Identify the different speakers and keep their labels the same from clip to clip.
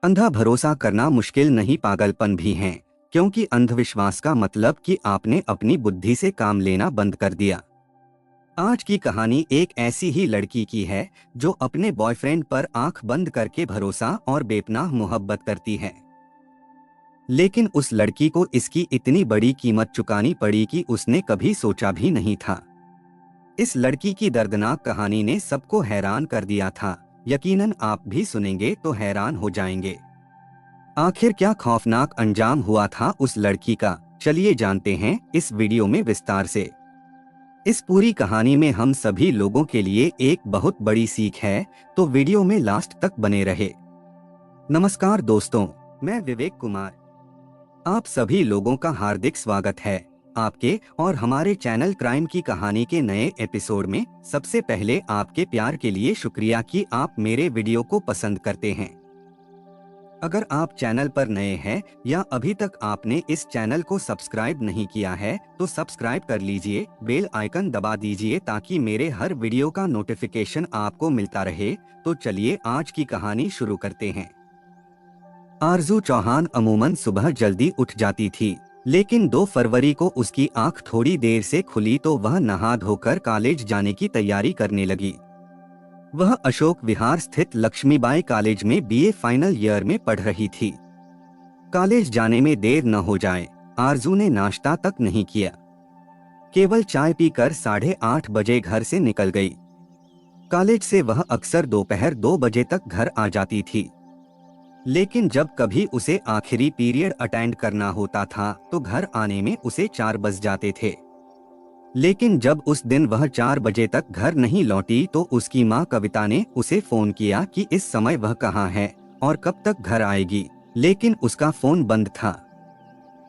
Speaker 1: अंधा भरोसा करना मुश्किल नहीं, पागलपन भी है, क्योंकि अंधविश्वास का मतलब कि आपने अपनी बुद्धि से काम लेना बंद कर दिया। आज की कहानी एक ऐसी ही लड़की की है जो अपने बॉयफ्रेंड पर आंख बंद करके भरोसा और बेपनाह मोहब्बत करती है। लेकिन उस लड़की को इसकी इतनी बड़ी कीमत चुकानी पड़ी कि उसने कभी सोचा भी नहीं था। इस लड़की की दर्दनाक कहानी ने सबको हैरान कर दिया था। यकीनन आप भी सुनेंगे तो हैरान हो जाएंगे। आखिर क्या खौफनाक अंजाम हुआ था उस लड़की का, चलिए जानते हैं इस वीडियो में विस्तार से। इस पूरी कहानी में हम सभी लोगों के लिए एक बहुत बड़ी सीख है, तो वीडियो में लास्ट तक बने रहे। नमस्कार दोस्तों, मैं विवेक कुमार। आप सभी लोगों का हार्दिक स्वागत है आपके और हमारे चैनल क्राइम की कहानी के नए एपिसोड में। सबसे पहले आपके प्यार के लिए शुक्रिया कि आप मेरे वीडियो को पसंद करते हैं। अगर आप चैनल पर नए हैं या अभी तक आपने इस चैनल को सब्सक्राइब नहीं किया है तो सब्सक्राइब कर लीजिए, बेल आइकन दबा दीजिए ताकि मेरे हर वीडियो का नोटिफिकेशन आपको मिलता रहे। तो चलिए आज की कहानी शुरू करते हैं। आरजू चौहान अमूमन सुबह जल्दी उठ जाती थी, लेकिन 2 फरवरी को उसकी आंख थोड़ी देर से खुली तो वह नहा धोकर कॉलेज जाने की तैयारी करने लगी। वह अशोक विहार स्थित लक्ष्मीबाई कॉलेज में बीए फाइनल ईयर में पढ़ रही थी। कॉलेज जाने में देर न हो जाए, आरजू ने नाश्ता तक नहीं किया, केवल चाय पीकर 8:30 बजे घर से निकल गई। कॉलेज से वह अक्सर दोपहर 2 बजे तक घर आ जाती थी, लेकिन जब कभी उसे आखिरी पीरियड अटेंड करना होता था तो घर आने में उसे 4 बज जाते थे। लेकिन जब उस दिन वह 4 बजे तक घर नहीं लौटी तो उसकी मां कविता ने उसे फोन किया कि इस समय वह कहाँ है और कब तक घर आएगी, लेकिन उसका फोन बंद था।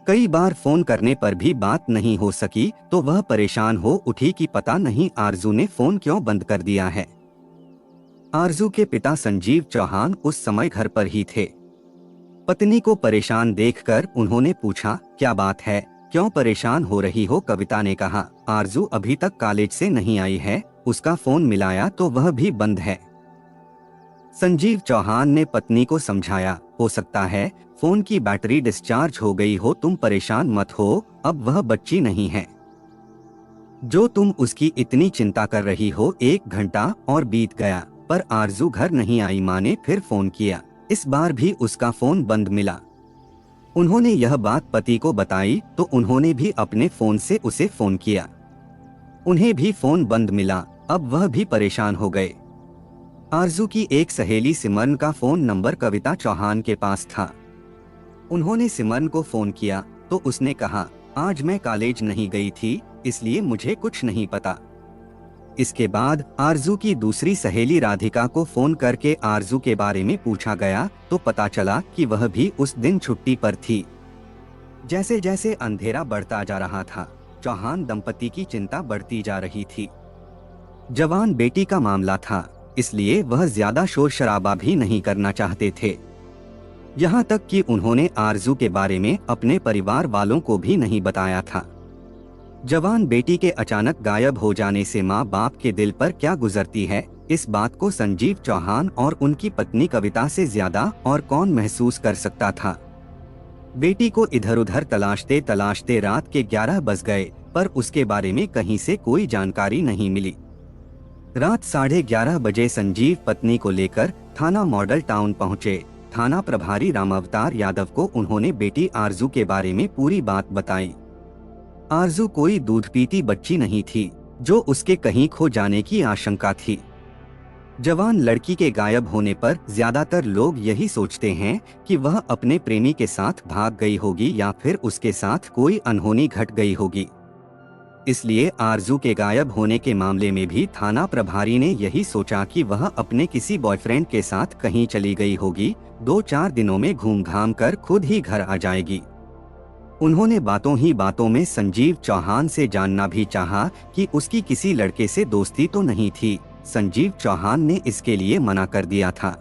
Speaker 1: कई बार फोन करने पर भी बात नहीं हो सकी तो वह परेशान हो उठी कि पता नहीं आरजू ने फोन क्यों बंद कर दिया है। आरजू के पिता संजीव चौहान उस समय घर पर ही थे। पत्नी को परेशान देखकर उन्होंने पूछा, क्या बात है, क्यों परेशान हो रही हो? कविता ने कहा, आरजू अभी तक कॉलेज से नहीं आई है, उसका फोन मिलाया तो वह भी बंद है। संजीव चौहान ने पत्नी को समझाया, हो सकता है फोन की बैटरी डिस्चार्ज हो गई हो, तुम परेशान मत हो, अब वह बच्ची नहीं है जो तुम उसकी इतनी चिंता कर रही हो। 1 घंटा और बीत गया पर आरजू घर नहीं आई। माँ ने फिर फोन किया, इस बार भी उसका फोन बंद मिला। उन्होंने यह बात पति को बताई तो उन्होंने भी अपने फोन से उसे फोन किया, उन्हें भी फोन बंद मिला। अब वह भी परेशान हो गए। आरजू की एक सहेली सिमरन का फोन नंबर कविता चौहान के पास था। उन्होंने सिमरन को फोन किया तो उसने कहा, आज मैं कॉलेज नहीं गई थी इसलिए मुझे कुछ नहीं पता। इसके बाद आरजू की दूसरी सहेली राधिका को फोन करके आरजू के बारे में पूछा गया तो पता चला कि वह भी उस दिन छुट्टी पर थी। जैसे जैसे अंधेरा बढ़ता जा रहा था, चौहान दंपति की चिंता बढ़ती जा रही थी। जवान बेटी का मामला था, इसलिए वह ज्यादा शोर शराबा भी नहीं करना चाहते थे। यहाँ तक कि उन्होंने आरजू के बारे में अपने परिवार वालों को भी नहीं बताया था। जवान बेटी के अचानक गायब हो जाने से माँ बाप के दिल पर क्या गुजरती है, इस बात को संजीव चौहान और उनकी पत्नी कविता से ज्यादा और कौन महसूस कर सकता था। बेटी को इधर उधर तलाशते तलाशते रात के 11 बज गए पर उसके बारे में कहीं से कोई जानकारी नहीं मिली। रात 11:30 बजे संजीव पत्नी को लेकर थाना मॉडल टाउन पहुँचे। थाना प्रभारी रामावतार यादव को उन्होंने बेटी आरजू के बारे में पूरी बात बताई। आरजू कोई दूध पीती बच्ची नहीं थी जो उसके कहीं खो जाने की आशंका थी। जवान लड़की के गायब होने पर ज्यादातर लोग यही सोचते हैं कि वह अपने प्रेमी के साथ भाग गई होगी या फिर उसके साथ कोई अनहोनी घट गई होगी। इसलिए आरजू के गायब होने के मामले में भी थाना प्रभारी ने यही सोचा कि वह अपने किसी बॉयफ्रेंड के साथ कहीं चली गई होगी, 2-4 दिनों में घूम घाम कर खुद ही घर आ जाएगी। उन्होंने बातों ही बातों में संजीव चौहान से जानना भी चाहा कि उसकी किसी लड़के से दोस्ती तो नहीं थी। संजीव चौहान ने इसके लिए मना कर दिया था।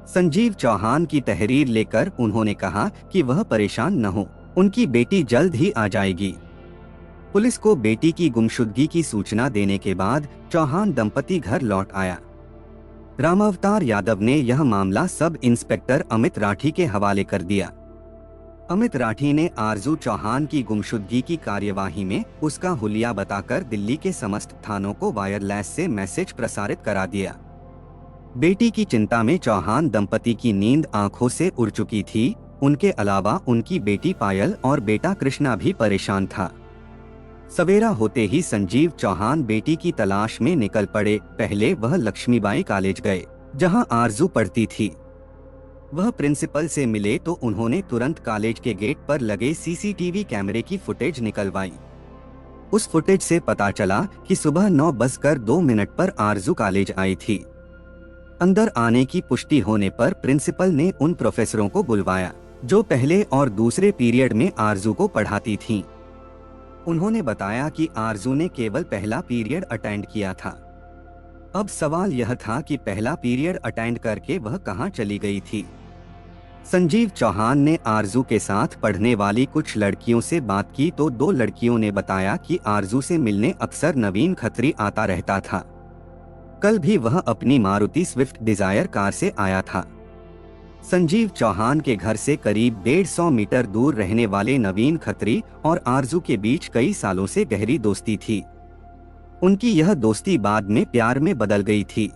Speaker 1: संजीव चौहान की तहरीर लेकर उन्होंने कहा कि वह परेशान न हो, उनकी बेटी जल्द ही आ जाएगी। पुलिस को बेटी की गुमशुदगी की सूचना देने के बाद चौहान दंपति घर लौट आया। रामावतार यादव ने यह मामला सब इंस्पेक्टर अमित राठी के हवाले कर दिया। अमित राठी ने आरजू चौहान की गुमशुदगी की कार्यवाही में उसका हुलिया बताकर दिल्ली के समस्त थानों को वायरलेस से मैसेज प्रसारित करा दिया। बेटी की चिंता में चौहान दंपति की नींद आंखों से उड़ चुकी थी। उनके अलावा उनकी बेटी पायल और बेटा कृष्णा भी परेशान था। सवेरा होते ही संजीव चौहान बेटी की तलाश में निकल पड़े। पहले वह लक्ष्मीबाई कॉलेज गए, जहां आरजू पढ़ती थी। वह प्रिंसिपल से मिले तो उन्होंने तुरंत कॉलेज के गेट पर लगे सीसीटीवी कैमरे की फुटेज निकलवाई। उस फुटेज से पता चला कि सुबह 9:02 पर आरजू कॉलेज आई थी। अंदर आने की पुष्टि होने पर प्रिंसिपल ने उन प्रोफेसरों को बुलवाया जो पहले और दूसरे पीरियड में आरजू को पढ़ाती थीं। उन्होंने बताया कि आरजू ने केवल पहला पीरियड अटेंड किया था। अब सवाल यह था कि पहला पीरियड अटेंड करके वह कहां चली गई थी। संजीव चौहान ने आरजू के साथ पढ़ने वाली कुछ लड़कियों से बात की तो 2 लड़कियों ने बताया कि आरजू से मिलने अक्सर नवीन खत्री आता रहता था। कल भी वह अपनी मारुति स्विफ्ट डिजायर कार से आया था। संजीव चौहान के घर से करीब 150 मीटर दूर रहने वाले नवीन खत्री और आरजू के बीच कई सालों से गहरी दोस्ती थी। उनकी यह दोस्ती बाद में प्यार में बदल गई थी।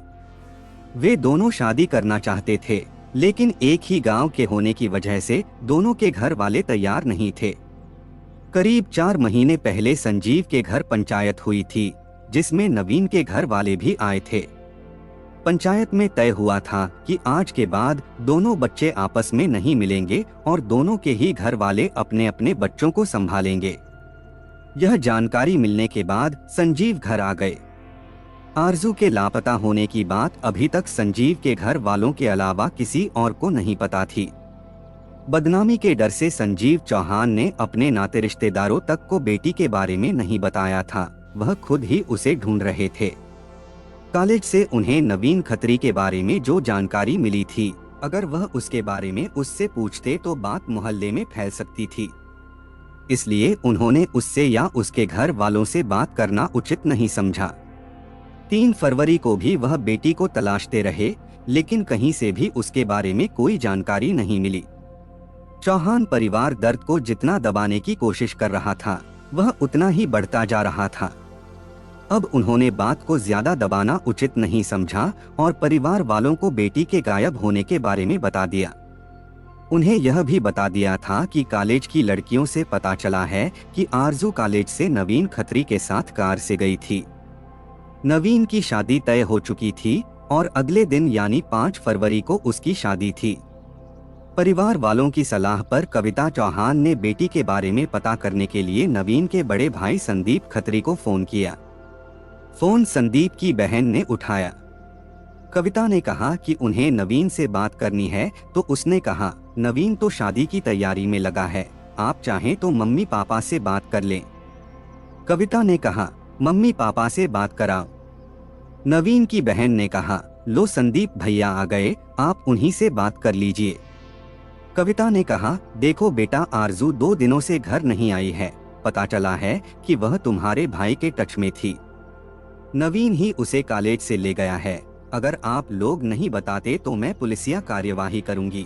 Speaker 1: वे दोनों शादी करना चाहते थे, लेकिन एक ही गांव के होने की वजह से दोनों के घर वाले तैयार नहीं थे। करीब 4 महीने पहले संजीव के घर पंचायत हुई थी, जिसमें नवीन के घर वाले भी आए थे। पंचायत में तय हुआ था कि आज के बाद दोनों बच्चे आपस में नहीं मिलेंगे और दोनों के ही घर वाले अपने अपने बच्चों को संभालेंगे। यह जानकारी मिलने के बाद संजीव घर आ गए। आरजू के लापता होने की बात अभी तक संजीव के घर वालों के अलावा किसी और को नहीं पता थी। बदनामी के डर से संजीव चौहान ने अपने नाते रिश्तेदारों तक को बेटी के बारे में नहीं बताया था। वह खुद ही उसे ढूंढ रहे थे। कॉलेज से उन्हें नवीन खत्री के बारे में जो जानकारी मिली थी, अगर वह उसके बारे में उससे पूछते तो बात मोहल्ले में फैल सकती थी। इसलिए उन्होंने उससे या उसके घर वालों से बात करना उचित नहीं समझा। 3 फरवरी को भी वह बेटी को तलाशते रहे, लेकिन कहीं से भी उसके बारे में कोई जानकारी नहीं मिली। चौहान परिवार दर्द को जितना दबाने की कोशिश कर रहा था, वह उतना ही बढ़ता जा रहा था। अब उन्होंने बात को ज्यादा दबाना उचित नहीं समझा और परिवार वालों को बेटी के गायब होने के बारे में बता दिया। उन्हें यह भी बता दिया था कि कॉलेज की लड़कियों से पता चला है कि आरजू कॉलेज से नवीन खत्री के साथ कार से गई थी। नवीन की शादी तय हो चुकी थी और अगले दिन यानी 5 फरवरी को उसकी शादी थी। परिवार वालों की सलाह पर कविता चौहान ने बेटी के बारे में पता करने के लिए नवीन के बड़े भाई संदीप खत्री को फोन किया। फोन संदीप की बहन ने उठाया। कविता ने कहा कि उन्हें नवीन से बात करनी है तो उसने कहा, नवीन तो शादी की तैयारी में लगा है, आप चाहें तो मम्मी पापा से बात कर लें। कविता ने कहा, मम्मी पापा से बात कराओ। नवीन की बहन ने कहा, लो संदीप भैया आ गए, आप उन्हीं से बात कर लीजिए। कविता ने कहा, देखो बेटा, आरजू 2 दिनों से घर नहीं आई है। पता चला है कि वह तुम्हारे भाई के टच में थी। नवीन ही उसे कॉलेज से ले गया है। अगर आप लोग नहीं बताते तो मैं पुलिसिया कार्यवाही करूंगी।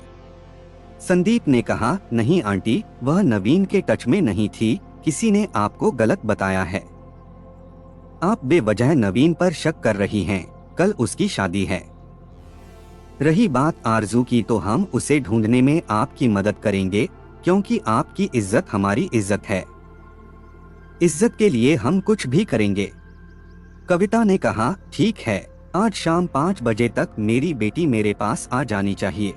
Speaker 1: संदीप ने कहा, नहीं आंटी, वह नवीन के टच में नहीं थी, किसी ने आपको गलत बताया है। आप बेवजह नवीन पर शक कर रही हैं, कल उसकी शादी है। रही बात आरजू की, तो हम उसे ढूंढने में आपकी मदद करेंगे, क्योंकि आपकी इज्जत हमारी इज्जत है। इज्जत के लिए हम कुछ भी करेंगे। कविता ने कहा, ठीक है, आज शाम 5 बजे तक मेरी बेटी मेरे पास आ जानी चाहिए।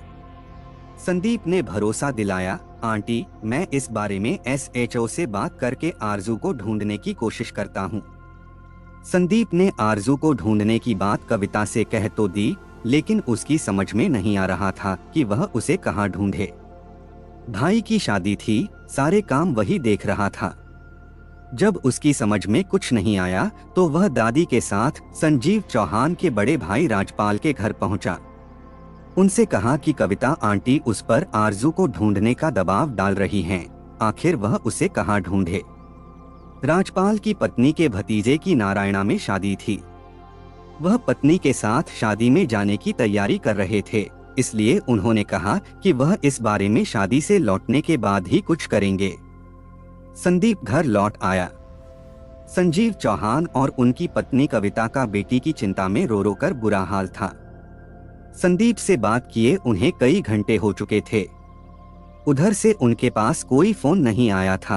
Speaker 1: संदीप ने भरोसा दिलाया, आंटी, मैं इस बारे में SHO से बात करके आरजू को ढूंढने की कोशिश करता हूँ। संदीप ने आरजू को ढूंढने की बात कविता से कह तो दी, लेकिन उसकी समझ में नहीं आ रहा था कि वह उसे कहाँ ढूंढे। भाई की शादी थी, सारे काम वही देख रहा था। जब उसकी समझ में कुछ नहीं आया तो वह दादी के साथ संजीव चौहान के बड़े भाई राजपाल के घर पहुंचा। उनसे कहा कि कविता आंटी उस पर आरजू को ढूंढने का दबाव डाल रही हैं, आखिर वह उसे कहाँ ढूंढे। राजपाल की पत्नी के भतीजे की नारायणा में शादी थी। वह पत्नी के साथ शादी में जाने की तैयारी कर रहे थे, इसलिए उन्होंने कहा कि वह इस बारे में शादी से लौटने के बाद ही कुछ करेंगे। संदीप घर लौट आया। संजीव चौहान और उनकी पत्नी कविता का बेटी की चिंता में रो रो कर बुरा हाल था। संदीप से बात किए उन्हें कई घंटे हो चुके थे। उधर से उनके पास कोई फोन नहीं आया था।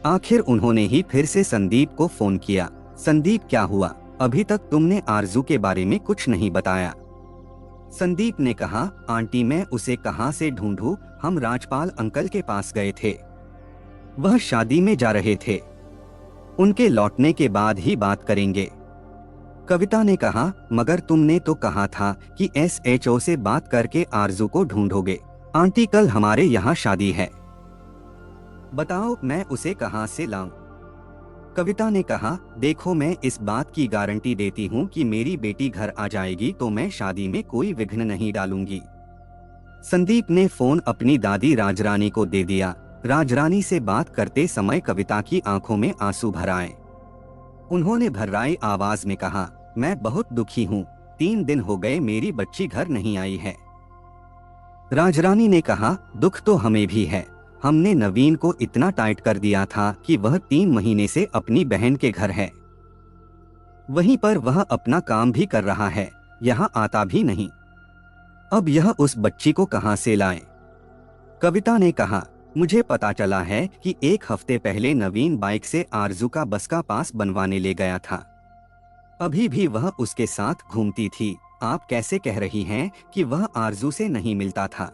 Speaker 1: आखिर उन्होंने ही फिर से संदीप को फोन किया। संदीप, क्या हुआ? अभी तक तुमने आरजू के बारे में कुछ नहीं बताया। संदीप ने कहा, आंटी, मैं उसे कहां से ढूंढूं? हम राजपाल अंकल के पास गए थे, वह शादी में जा रहे थे, उनके लौटने के बाद ही बात करेंगे। कविता ने कहा, मगर तुमने तो कहा था कि SHO से बात करके आरजू को ढूंढोगे। आंटी, कल हमारे यहाँ शादी है, बताओ मैं उसे कहां से लाऊं? कविता ने कहा, देखो, मैं इस बात की गारंटी देती हूँ कि मेरी बेटी घर आ जाएगी तो मैं शादी में कोई विघ्न नहीं डालूंगी। संदीप ने फोन अपनी दादी राजरानी को दे दिया। राजरानी से बात करते समय कविता की आंखों में आंसू भर आए। उन्होंने भर्राई आवाज में कहा, मैं बहुत दुखी हूँ, 3 दिन हो गए मेरी बच्ची घर नहीं आई है। राजरानी ने कहा, दुख तो हमें भी है, हमने नवीन को इतना टाइट कर दिया था कि वह 3 महीने से अपनी बहन के घर है, वहीं पर वह अपना काम भी कर रहा है, यहाँ आता भी नहीं। अब यह उस बच्ची को कहां से लाए? कविता ने कहा, मुझे पता चला है कि 1 हफ्ते पहले नवीन बाइक से आरजू का बस का पास बनवाने ले गया था, अभी भी वह उसके साथ घूमती थी। आप कैसे कह रही हैं कि वह आरजू से नहीं मिलता था?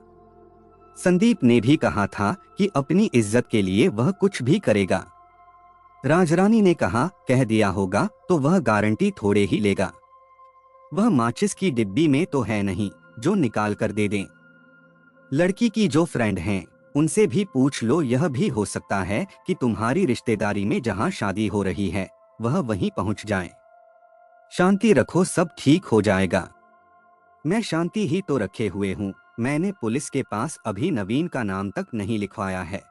Speaker 1: संदीप ने भी कहा था कि अपनी इज्जत के लिए वह कुछ भी करेगा। राजरानी ने कहा, कह दिया होगा तो वह गारंटी थोड़े ही लेगा, वह माचिस की डिब्बी में तो है नहीं जो निकाल कर दे दें। लड़की की जो फ्रेंड हैं उनसे भी पूछ लो, यह भी हो सकता है कि तुम्हारी रिश्तेदारी में जहां शादी हो रही है वह वहीं पहुंच जाए। शांति रखो, सब ठीक हो जाएगा। मैं शांति ही तो रखे हुए हूँ, मैंने पुलिस के पास अभी नवीन का नाम तक नहीं लिखवाया है।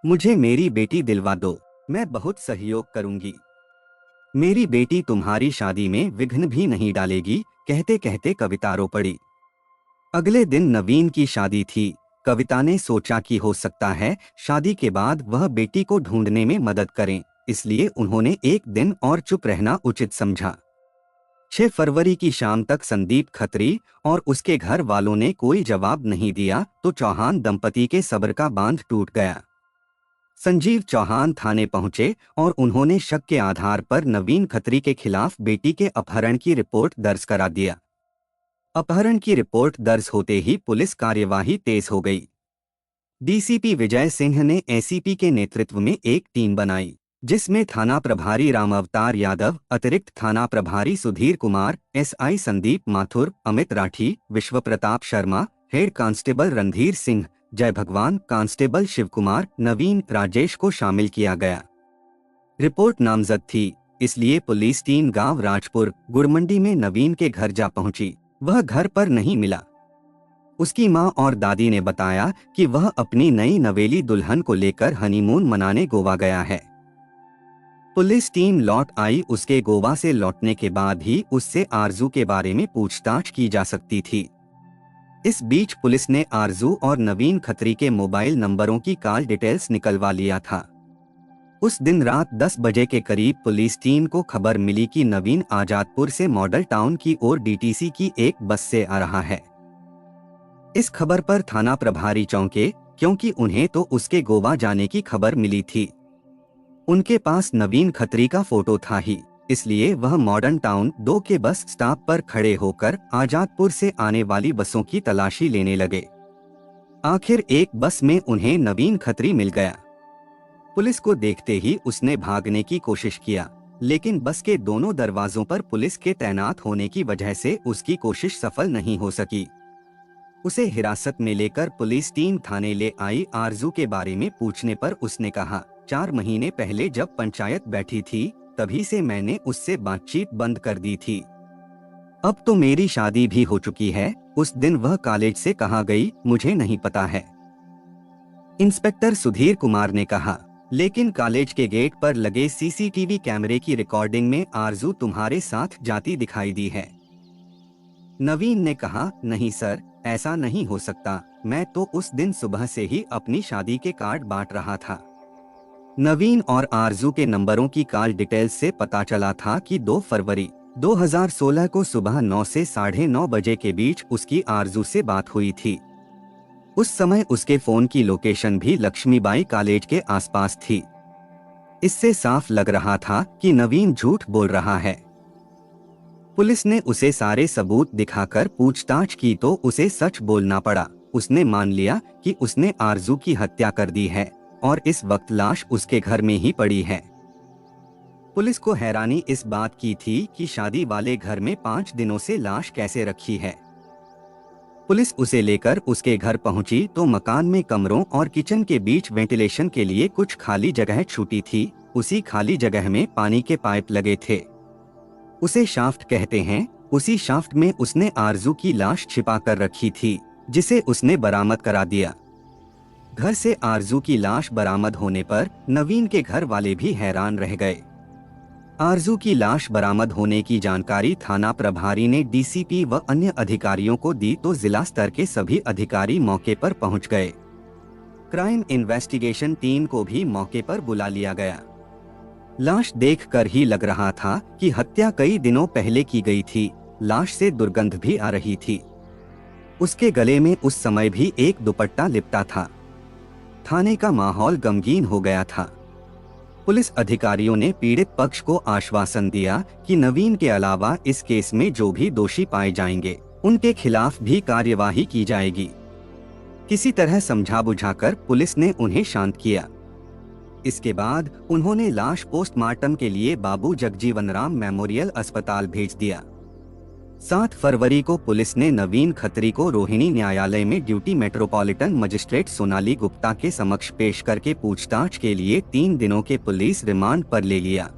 Speaker 1: मुझे मेरी बेटी दिलवा दो, मैं बहुत सहयोग करूंगी। मेरी बेटी तुम्हारी शादी में विघ्न भी नहीं डालेगी। कहते कहते कविता रो पड़ी। अगले दिन नवीन की शादी थी। कविता ने सोचा कि हो सकता है शादी के बाद वह बेटी को ढूंढने में मदद करें, इसलिए उन्होंने एक दिन और चुप रहना उचित समझा। 6 फरवरी की शाम तक संदीप खत्री और उसके घर वालों ने कोई जवाब नहीं दिया तो चौहान दंपति के सब्र का बांध टूट गया। संजीव चौहान थाने पहुंचे और उन्होंने शक के आधार पर नवीन खत्री के खिलाफ बेटी के अपहरण की रिपोर्ट दर्ज करा दिया। अपहरण की रिपोर्ट दर्ज होते ही पुलिस कार्यवाही तेज हो गई। डीसीपी विजय सिंह ने एसीपी के नेतृत्व में एक टीम बनाई, जिसमें थाना प्रभारी राम अवतार यादव, अतिरिक्त थाना प्रभारी सुधीर कुमार, एसआई संदीप माथुर, अमित राठी, विश्व प्रताप शर्मा, हेड कांस्टेबल रणधीर सिंह, जय भगवान, कांस्टेबल शिव कुमार, नवीन, राजेश को शामिल किया गया। रिपोर्ट नामजद थी, इसलिए पुलिस टीम गांव राजपुर गुड़मंडी में नवीन के घर जा पहुंची। वह घर पर नहीं मिला। उसकी मां और दादी ने बताया कि वह अपनी नई नवेली दुल्हन को लेकर हनीमून मनाने गोवा गया है। पुलिस टीम लौट आई। उसके गोवा से लौटने के बाद ही उससे आरजू के बारे में पूछताछ की जा सकती थी। इस बीच पुलिस ने आरजू और नवीन खत्री के मोबाइल नंबरों की कॉल डिटेल्स निकलवा लिया था। उस दिन रात 10 बजे के करीब पुलिस टीम को खबर मिली कि नवीन आजादपुर से मॉडल टाउन की ओर डीटीसी की एक बस से आ रहा है। इस खबर पर थाना प्रभारी चौंके, क्योंकि उन्हें तो उसके गोवा जाने की खबर मिली थी। उनके पास नवीन खत्री का फोटो था ही, इसलिए वह मॉडर्न टाउन 2 के बस स्टॉप पर खड़े होकर आजादपुर से आने वाली बसों की तलाशी लेने लगे। आखिर एक बस में उन्हें नवीन खत्री मिल गया। पुलिस को देखते ही उसने भागने की कोशिश किया, लेकिन बस के दोनों दरवाजों पर पुलिस के तैनात होने की वजह से उसकी कोशिश सफल नहीं हो सकी। उसे हिरासत में लेकर पुलिस टीम थाने ले आई। आरजू के बारे में पूछने पर उसने कहा, 4 महीने पहले जब पंचायत बैठी थी तभी से मैंने उससे बातचीत बंद कर दी थी। अब तो मेरी शादी भी हो चुकी है। उस दिन वह कॉलेज से कहाँ गई मुझे नहीं पता है। इंस्पेक्टर सुधीर कुमार ने कहा, लेकिन कॉलेज के गेट पर लगे सीसीटीवी कैमरे की रिकॉर्डिंग में आरजू तुम्हारे साथ जाती दिखाई दी है। नवीन ने कहा, नहीं सर, ऐसा नहीं हो सकता, मैं तो उस दिन सुबह से ही अपनी शादी के कार्ड बांट रहा था। नवीन और आरजू के नंबरों की कॉल डिटेल्स से पता चला था कि 2 फरवरी 2016 को सुबह 9 से 9:30 बजे के बीच उसकी आरजू से बात हुई थी। उस समय उसके फोन की लोकेशन भी लक्ष्मीबाई कॉलेज के आसपास थी। इससे साफ लग रहा था कि नवीन झूठ बोल रहा है। पुलिस ने उसे सारे सबूत दिखाकर पूछताछ की तो उसे सच बोलना पड़ा। उसने मान लिया कि उसने आरजू की हत्या कर दी है और इस वक्त लाश उसके घर में ही पड़ी है। पुलिस को हैरानी इस बात की थी कि शादी वाले घर में 5 दिनों से लाश कैसे रखी है। पुलिस उसे लेकर उसके घर पहुंची तो मकान में कमरों और किचन के बीच वेंटिलेशन के लिए कुछ खाली जगह छूटी थी। उसी खाली जगह में पानी के पाइप लगे थे, उसे शाफ्ट कहते हैं। उसी शाफ्ट में उसने आरजू की लाश छिपा कर रखी थी, जिसे उसने बरामद करा दिया। घर से आरजू की लाश बरामद होने पर नवीन के घर वाले भी हैरान रह गए। आरजू की लाश बरामद होने की जानकारी थाना प्रभारी ने डीसीपी व अन्य अधिकारियों को दी तो जिला स्तर के सभी अधिकारी मौके पर पहुंच गए। क्राइम इन्वेस्टिगेशन टीम को भी मौके पर बुला लिया गया। लाश देखकर ही लग रहा था कि हत्या कई दिनों पहले की गई थी। लाश से दुर्गंध भी आ रही थी। उसके गले में उस समय भी एक दुपट्टा लिपटा था। थाने का माहौल गमगीन हो गया था। पुलिस अधिकारियों ने पीड़ित पक्ष को आश्वासन दिया कि नवीन के अलावा इस केस में जो भी दोषी पाए जाएंगे उनके खिलाफ भी कार्यवाही की जाएगी। किसी तरह समझा बुझाकर पुलिस ने उन्हें शांत किया। इसके बाद उन्होंने लाश पोस्टमार्टम के लिए बाबू जगजीवन राम मेमोरियल अस्पताल भेज दिया। 7 फरवरी को पुलिस ने नवीन खत्री को रोहिणी न्यायालय में duty metropolitan magistrate Sonali Gupta के समक्ष पेश करके पूछताछ के लिए 3 दिनों के पुलिस रिमांड पर ले लिया।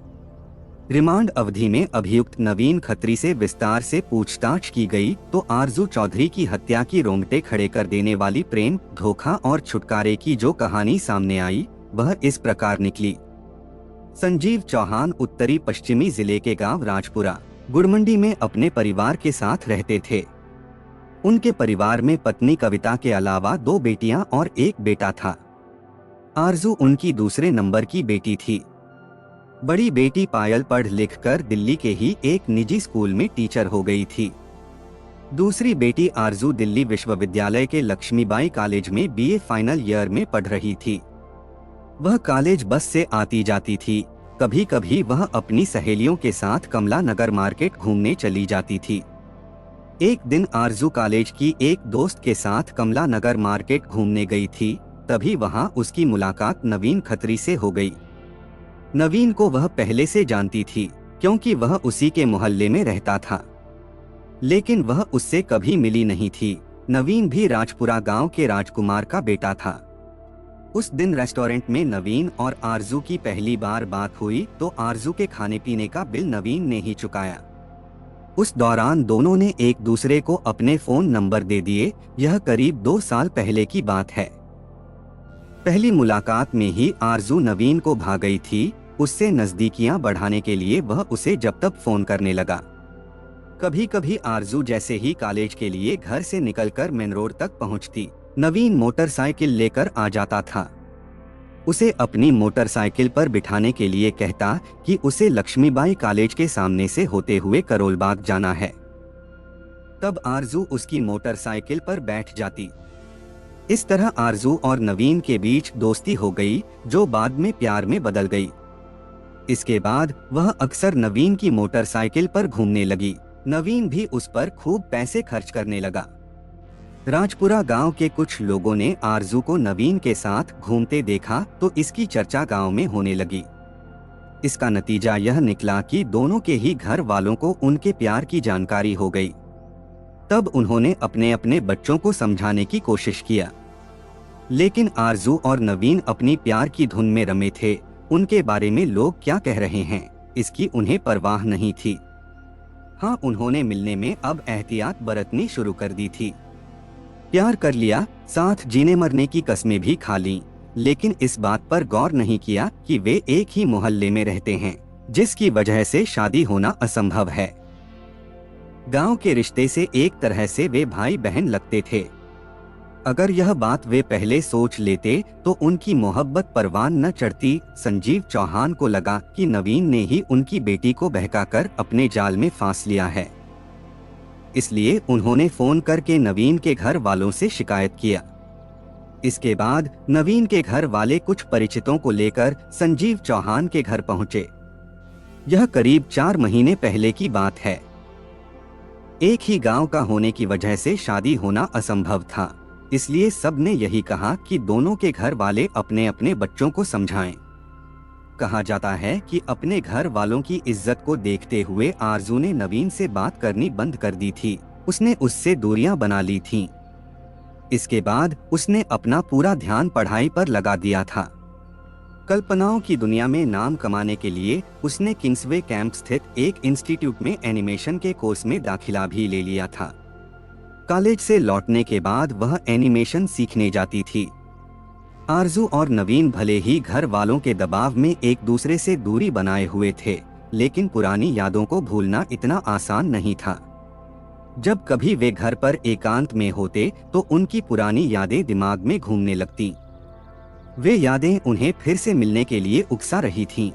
Speaker 1: रिमांड अवधि में अभियुक्त नवीन खत्री से विस्तार से पूछताछ की गई तो आरजू चौधरी की हत्या की रोंगटे खड़े कर देने वाली प्रेम, धोखा और छुटकारे की जो कहानी सामने आई वह इस प्रकार निकली। संजीव चौहान उत्तरी पश्चिमी जिले के गांव राजपुरा गुड़मंडी में अपने परिवार के साथ रहते थे। उनके परिवार में पत्नी कविता के अलावा 2 बेटियां और 1 बेटा था। आरजू उनकी दूसरे नंबर की बेटी थी। बड़ी बेटी पायल पढ़ लिख कर दिल्ली के ही एक निजी स्कूल में टीचर हो गई थी। दूसरी बेटी आरजू दिल्ली विश्वविद्यालय के लक्ष्मीबाई कॉलेज में बीए फाइनल ईयर में पढ़ रही थी। वह कॉलेज बस से आती जाती थी। कभी कभी वह अपनी सहेलियों के साथ कमला नगर मार्केट घूमने चली जाती थी। एक दिन आरजू कॉलेज की एक दोस्त के साथ कमला नगर मार्केट घूमने गई थी। तभी वहां उसकी मुलाकात नवीन खत्री से हो गई। नवीन को वह पहले से जानती थी क्योंकि वह उसी के मोहल्ले में रहता था, लेकिन वह उससे कभी मिली नहीं थी। नवीन भी राजपुरा गांव के राजकुमार का बेटा था। उस दिन रेस्टोरेंट में नवीन और आरजू की पहली बार बात हुई तो आरजू के खाने पीने का बिल नवीन ने ही चुकाया। उस दौरान दोनों ने एक दूसरे को अपने फोन नंबर दे दिए। यह करीब 2 साल पहले की बात है। पहली मुलाकात में ही आरजू नवीन को भा गई थी। उससे नजदीकियां बढ़ाने के लिए वह उसे जब तक फोन करने लगा। कभी कभी आरजू जैसे ही कॉलेज के लिए घर से निकलकर मेन रोड तक पहुंचती, नवीन मोटरसाइकिल लेकर आ जाता था। उसे अपनी मोटरसाइकिल पर बिठाने के लिए कहता कि उसे लक्ष्मीबाई कॉलेज के सामने से होते हुए करोल बाग जाना है। तब आरजू उसकी मोटरसाइकिल पर बैठ जाती। इस तरह आरजू और नवीन के बीच दोस्ती हो गई, जो बाद में प्यार में बदल गई। इसके बाद वह अक्सर नवीन की मोटरसाइकिल पर घूमने लगी। नवीन भी उस पर खूब पैसे खर्च करने लगा। राजपुरा गांव के कुछ लोगों ने आरजू को नवीन के साथ घूमते देखा तो इसकी चर्चा गांव में होने लगी। इसका नतीजा यह निकला कि दोनों के ही घर वालों को उनके प्यार की जानकारी हो गई। तब उन्होंने अपने अपने बच्चों को समझाने की कोशिश किया, लेकिन आरजू और नवीन अपनी प्यार की धुन में रमे थे। उनके बारे में लोग क्या कह रहे हैं इसकी उन्हें परवाह नहीं थी। हाँ, उन्होंने मिलने में अब एहतियात बरतनी शुरू कर दी थी। प्यार कर लिया, साथ जीने मरने की कस्में भी खा लीं, लेकिन इस बात पर गौर नहीं किया कि वे एक ही मोहल्ले में रहते हैं, जिसकी वजह से शादी होना असंभव है। गांव के रिश्ते से एक तरह से वे भाई बहन लगते थे। अगर यह बात वे पहले सोच लेते तो उनकी मोहब्बत परवान न चढ़ती। संजीव चौहान को लगा कि नवीन ने ही उनकी बेटी को बहकाकर अपने जाल में फांस लिया है, इसलिए उन्होंने फोन करके नवीन के घर वालों से शिकायत किया। इसके बाद नवीन के घर वाले कुछ परिचितों को लेकर संजीव चौहान के घर पहुंचे। यह करीब 4 महीने पहले की बात है। एक ही गांव का होने की वजह से शादी होना असंभव था, इसलिए सबने यही कहा कि दोनों के घर वाले अपने अपने बच्चों को समझाएं। कहा जाता है कि अपने घर वालों की इज्जत को देखते हुए आरजू ने नवीन से बात करनी बंद कर दी थी। उसने उससे दूरियां बना ली थीं। इसके बाद उसने अपना पूरा ध्यान पढ़ाई पर लगा दिया था। कल्पनाओं की दुनिया में नाम कमाने के लिए उसने किंग्सवे कैंप स्थित एक इंस्टीट्यूट में एनिमेशन के कोर्स में दाखिला भी ले लिया था। कॉलेज से लौटने के बाद वह एनिमेशन सीखने जाती थी। आरजू और नवीन भले ही घर वालों के दबाव में एक दूसरे से दूरी बनाए हुए थे, लेकिन पुरानी यादों को भूलना इतना आसान नहीं था। जब कभी वे घर पर एकांत में होते तो उनकी पुरानी यादें दिमाग में घूमने लगती। वे यादें उन्हें फिर से मिलने के लिए उकसा रही थीं।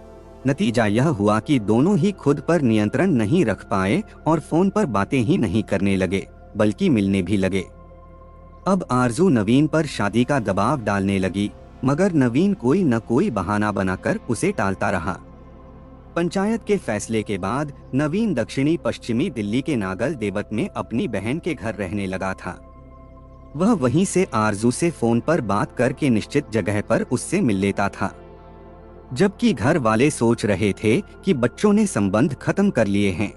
Speaker 1: नतीजा यह हुआ कि दोनों ही खुद पर नियंत्रण नहीं रख पाए और फोन पर बातें ही नहीं करने लगे, बल्कि मिलने भी लगे। अब आरजू नवीन पर शादी का दबाव डालने लगी, मगर नवीन कोई न कोई बहाना बनाकर उसे टालता रहा। पंचायत के फैसले के बाद नवीन दक्षिणी पश्चिमी दिल्ली के नागल देवत में अपनी बहन के घर रहने लगा था। वह वहीं से आरजू से फोन पर बात करके निश्चित जगह पर उससे मिल लेता था, जबकि घर वाले सोच रहे थे कि बच्चों ने संबंध खत्म कर लिए हैं।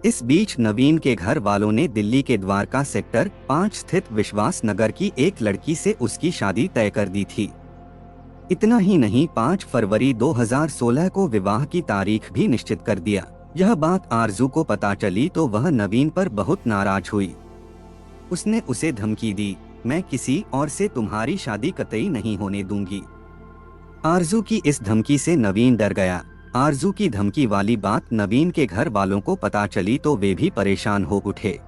Speaker 1: इस बीच नवीन के घर वालों ने दिल्ली के द्वारका सेक्टर 5 स्थित विश्वास नगर की एक लड़की से उसकी शादी तय कर दी थी। इतना ही नहीं, 5 फरवरी 2016 को विवाह की तारीख भी निश्चित कर दिया। यह बात आरजू को पता चली तो वह नवीन पर बहुत नाराज हुई। उसने उसे धमकी दी, मैं किसी और से तुम्हारी शादी कतई नहीं होने दूंगी। आरजू की इस धमकी से नवीन डर गया। आरजू की धमकी वाली बात नवीन के घर वालों को पता चली तो वे भी परेशान हो उठे।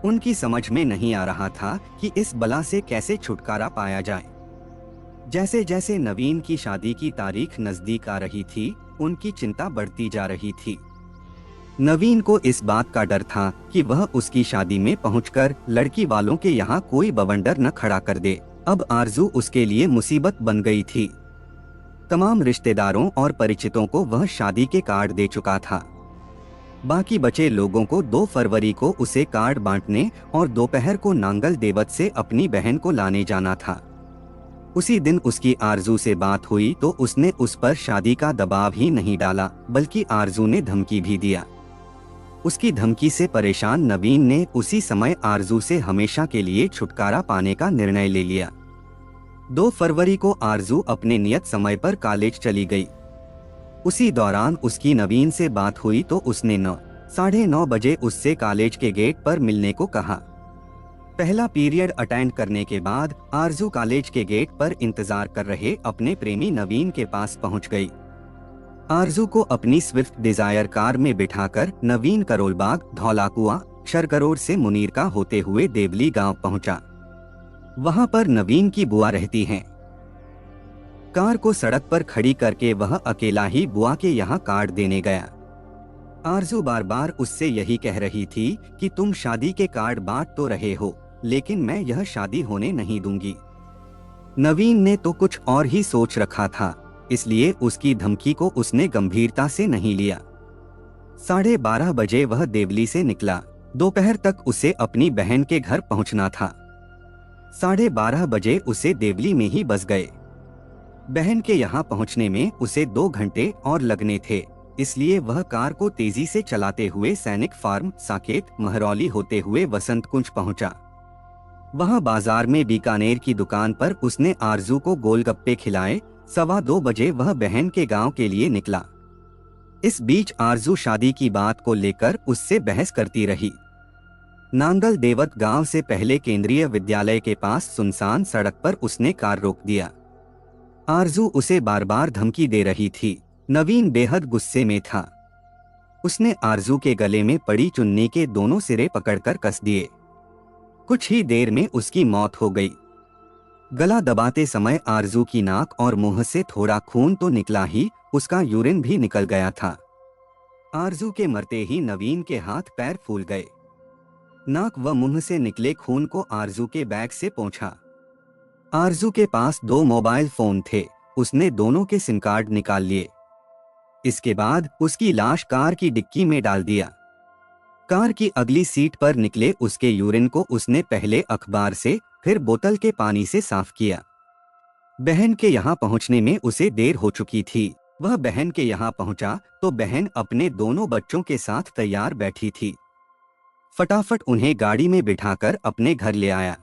Speaker 1: उनकी समझ में नहीं आ रहा था कि इस बला से कैसे छुटकारा पाया जाए। जैसे जैसे नवीन की शादी की तारीख नजदीक आ रही थी, उनकी चिंता बढ़ती जा रही थी। नवीन को इस बात का डर था कि वह उसकी शादी में पहुंचकर लड़की वालों के यहाँ कोई बवंडर न खड़ा कर दे। अब आरजू उसके लिए मुसीबत बन गई थी। तमाम रिश्तेदारों और परिचितों को वह शादी के कार्ड दे चुका था। बाकी बचे लोगों को 2 फरवरी को उसे कार्ड बांटने और दोपहर को नांगल देवत से अपनी बहन को लाने जाना था। उसी दिन उसकी आरजू से बात हुई तो उसने उस पर शादी का दबाव ही नहीं डाला, बल्कि आरजू ने धमकी भी दिया। उसकी धमकी से परेशान नवीन ने उसी समय आरजू से हमेशा के लिए छुटकारा पाने का निर्णय ले लिया। 2 फरवरी को आरजू अपने नियत समय पर कॉलेज चली गई। उसी दौरान उसकी नवीन से बात हुई तो उसने 9:30 बजे उससे कॉलेज के गेट पर मिलने को कहा। पहला पीरियड अटेंड करने के बाद आरजू कॉलेज के गेट पर इंतजार कर रहे अपने प्रेमी नवीन के पास पहुंच गई। आरजू को अपनी स्विफ्ट डिजायर कार में बिठाकर नवीन करोलबाग, धौलाकुआं, शरकरोड़ से मुनीरका होते हुए देवली गांव पहुंचा। वहां पर नवीन की बुआ रहती हैं। कार को सड़क पर खड़ी करके वह अकेला ही बुआ के यहाँ कार्ड देने गया। आरजू बार बार उससे यही कह रही थी कि तुम शादी के कार्ड बांट तो रहे हो, लेकिन मैं यह शादी होने नहीं दूंगी। नवीन ने तो कुछ और ही सोच रखा था, इसलिए उसकी धमकी को उसने गंभीरता से नहीं लिया। 12:30 बजे वह देवली से निकला। दोपहर तक उसे अपनी बहन के घर पहुंचना था। 12:30 बजे उसे देवली में ही बस गए। बहन के यहाँ पहुंचने में उसे 2 घंटे और लगने थे, इसलिए वह कार को तेजी से चलाते हुए सैनिक फार्म, साकेत, महरौली होते हुए वसंत कुंज पहुंचा। वहां बाजार में बीकानेर की दुकान पर उसने आरजू को गोलगप्पे खिलाए। 2:15 बजे वह बहन के गांव के लिए निकला। इस बीच आरजू शादी की बात को लेकर उससे बहस करती रही। नांगल देवत गांव से पहले केंद्रीय विद्यालय के पास सुनसान सड़क पर उसने कार रोक दिया। आरजू उसे बार बार धमकी दे रही थी। नवीन बेहद गुस्से में था। उसने आरजू के गले में पड़ी चुन्नी के दोनों सिरे पकड़कर कस दिए। कुछ ही देर में उसकी मौत हो गई। गला दबाते समय आरजू की नाक और मुंह से थोड़ा खून तो निकला ही, उसका यूरिन भी निकल गया था। आरजू के मरते ही नवीन के हाथ पैर फूल गए। नाक व मुंह से निकले खून को आरजू के बैग से पोंछा। आरजू के पास 2 मोबाइल फोन थे। उसने दोनों के सिम कार्ड निकाल लिए। इसके बाद उसकी लाश कार की डिक्की में डाल दिया। कार की अगली सीट पर निकले उसके यूरिन को उसने पहले अखबार से, फिर बोतल के पानी से साफ किया। बहन के यहाँ पहुँचने में उसे देर हो चुकी थी। वह बहन के यहाँ पहुँचा तो बहन अपने दोनों बच्चों के साथ तैयार बैठी थी। फटाफट उन्हें गाड़ी में बिठाकर अपने घर ले आया।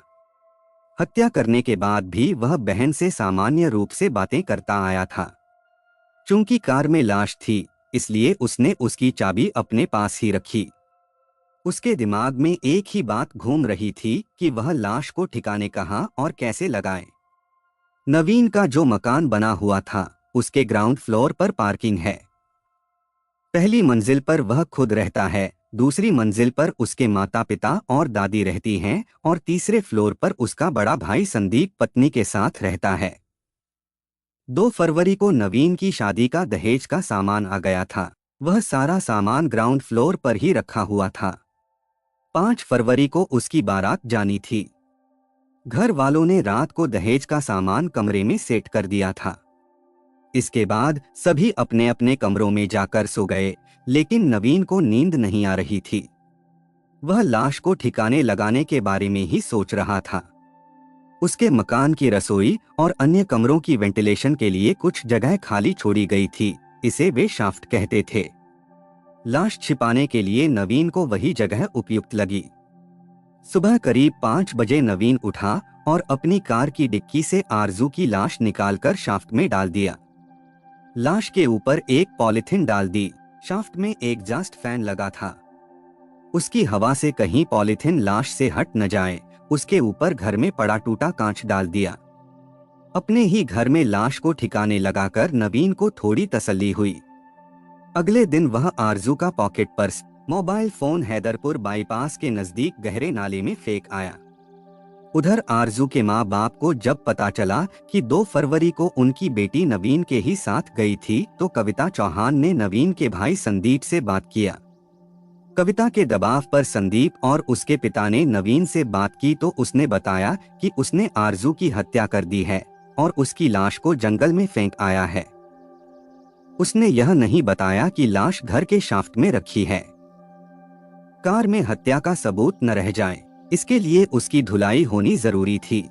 Speaker 1: हत्या करने के बाद भी वह बहन से सामान्य रूप से बातें करता आया था। चूंकि कार में लाश थी, इसलिए उसने उसकी चाबी अपने पास ही रखी। उसके दिमाग में एक ही बात घूम रही थी कि वह लाश को ठिकाने कहाँ और कैसे लगाए। नवीन का जो मकान बना हुआ था, उसके ग्राउंड फ्लोर पर पार्किंग है। पहली मंजिल पर वह खुद रहता है, दूसरी मंजिल पर उसके माता पिता और दादी रहती हैं और तीसरे फ्लोर पर उसका बड़ा भाई संदीप पत्नी के साथ रहता है। 2 फरवरी को नवीन की शादी का दहेज का सामान आ गया था। वह सारा सामान ग्राउंड फ्लोर पर ही रखा हुआ था। 5 फरवरी को उसकी बारात जानी थी। घर वालों ने रात को दहेज का सामान कमरे में सेट कर दिया था। इसके बाद सभी अपने अपने कमरों में जाकर सो गए, लेकिन नवीन को नींद नहीं आ रही थी। वह लाश को ठिकाने लगाने के बारे में ही सोच रहा था। उसके मकान की रसोई और अन्य कमरों की वेंटिलेशन के लिए कुछ जगह खाली छोड़ी गई थी। इसे वे शाफ्ट कहते थे। लाश छिपाने के लिए नवीन को वही जगह उपयुक्त लगी। सुबह करीब 5 बजे नवीन उठा और अपनी कार की डिक्की से आरजू की लाश निकालकर शाफ्ट में डाल दिया। लाश के ऊपर एक पॉलिथीन डाल दी। शाफ्ट में एक एग्जॉस्ट फैन लगा था। उसकी हवा से कहीं पॉलिथीन लाश से हट न जाए, उसके ऊपर घर में पड़ा टूटा कांच डाल दिया। अपने ही घर में लाश को ठिकाने लगाकर नवीन को थोड़ी तसल्ली हुई। अगले दिन वह आरजू का pocket purse, mobile phone Haiderpur bypass के नजदीक गहरे नाले में फेंक आया। उधर आरजू के माँ बाप को जब पता चला कि 2 फरवरी को उनकी बेटी नवीन के ही साथ गई थी, तो कविता चौहान ने नवीन के भाई संदीप से बात किया। कविता के दबाव पर संदीप और उसके पिता ने नवीन से बात की तो उसने बताया कि उसने आरजू की हत्या कर दी है और उसकी लाश को जंगल में फेंक आया है। उसने यह नहीं बताया कि लाश घर के शाफ्ट में रखी है। कार में हत्या का सबूत न रह जाए, इसके लिए उसकी धुलाई होनी जरूरी थी।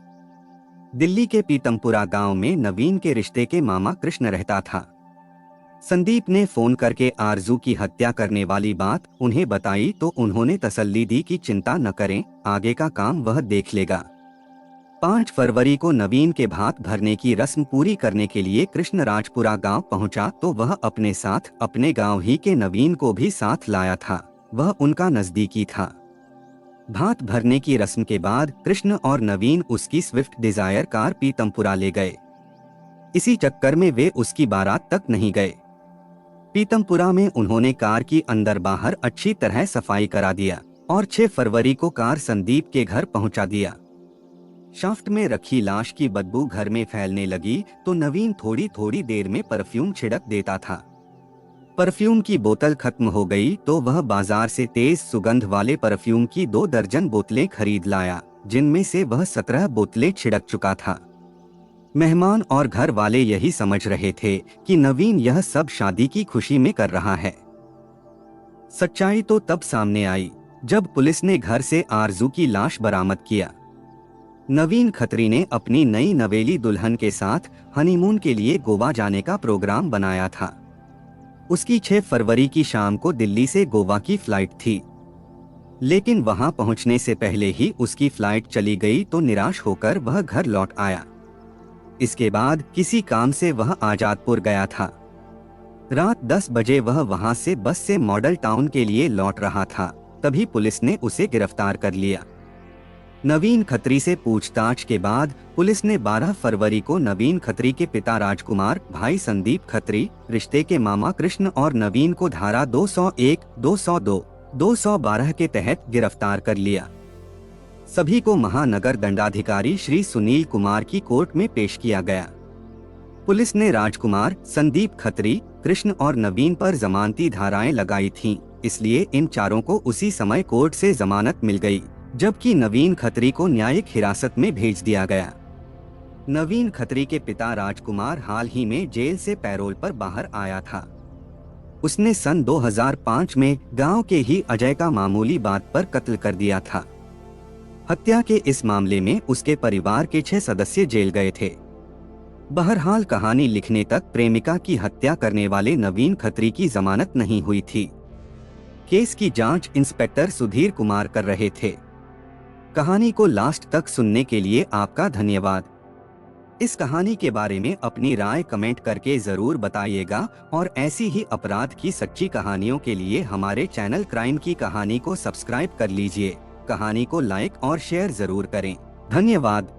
Speaker 1: दिल्ली के पीतमपुरा गांव में नवीन के रिश्ते के मामा कृष्ण रहता था। संदीप ने फोन करके आरजू की हत्या करने वाली बात उन्हें बताई तो उन्होंने तसल्ली दी कि चिंता न करें, आगे का काम वह देख लेगा। 5 फरवरी को नवीन के भात भरने की रस्म पूरी करने के लिए कृष्ण राजपुरा गांव पहुंचा तो वह अपने साथ अपने गांव ही के नवीन को भी साथ लाया था। वह उनका नजदीकी था। भात भरने की रस्म के बाद कृष्ण और नवीन उसकी स्विफ्ट डिजायर कार पीतमपुरा ले गए। इसी चक्कर में वे उसकी बारात तक नहीं गए। पीतमपुरा में उन्होंने कार की अंदर बाहर अच्छी तरह सफाई करा दिया और 6 फरवरी को कार संदीप के घर पहुंचा दिया। शाफ्ट में रखी लाश की बदबू घर में फैलने लगी तो नवीन थोड़ी थोड़ी देर में परफ्यूम छिड़क देता था। परफ्यूम की बोतल खत्म हो गई तो वह बाजार से तेज सुगंध वाले परफ्यूम की 2 दर्जन बोतलें खरीद लाया, जिनमें से वह 17 बोतलें छिड़क चुका था। मेहमान और घर वाले यही समझ रहे थे कि नवीन यह सब शादी की खुशी में कर रहा है। सच्चाई तो तब सामने आई जब पुलिस ने घर से आरजू की लाश बरामद किया। नवीन खत्री ने अपनी नई नवेली दुल्हन के साथ हनीमून के लिए गोवा जाने का प्रोग्राम बनाया था। उसकी 6 फरवरी की शाम को दिल्ली से गोवा की फ्लाइट थी, लेकिन वहां पहुंचने से पहले ही उसकी फ्लाइट चली गई तो निराश होकर वह घर लौट आया। इसके बाद किसी काम से वह आजादपुर गया था। रात 10 बजे वह वहां से बस से मॉडल टाउन के लिए लौट रहा था। तभी पुलिस ने उसे गिरफ्तार कर लिया। नवीन खत्री से पूछताछ के बाद पुलिस ने 12 फरवरी को नवीन खत्री के पिता राजकुमार, भाई संदीप खत्री, रिश्ते के मामा कृष्ण और नवीन को धारा 201, 202, 212 के तहत गिरफ्तार कर लिया। सभी को महानगर दंडाधिकारी श्री सुनील कुमार की कोर्ट में पेश किया गया। पुलिस ने राजकुमार, संदीप खत्री, कृष्ण और नवीन पर जमानती धाराएं लगाई थीं, इसलिए इन चारों को उसी समय कोर्ट से जमानत मिल गई, जबकि नवीन खत्री को न्यायिक हिरासत में भेज दिया गया। नवीन खत्री के पिता राजकुमार हाल ही में जेल से पैरोल पर बाहर आया था। उसने सन 2005 में गांव के ही अजय का मामूली बात पर कत्ल कर दिया था। हत्या के इस मामले में उसके परिवार के 6 सदस्य जेल गए थे। बहरहाल कहानी लिखने तक प्रेमिका की हत्या करने वाले नवीन खत्री की जमानत नहीं हुई थी। केस की जांच इंस्पेक्टर सुधीर कुमार कर रहे थे। कहानी को लास्ट तक सुनने के लिए आपका धन्यवाद। इस कहानी के बारे में अपनी राय कमेंट करके जरूर बताइएगा और ऐसी ही अपराध की सच्ची कहानियों के लिए हमारे चैनल क्राइम की कहानी को सब्सक्राइब कर लीजिए। कहानी को लाइक और शेयर जरूर करें। धन्यवाद।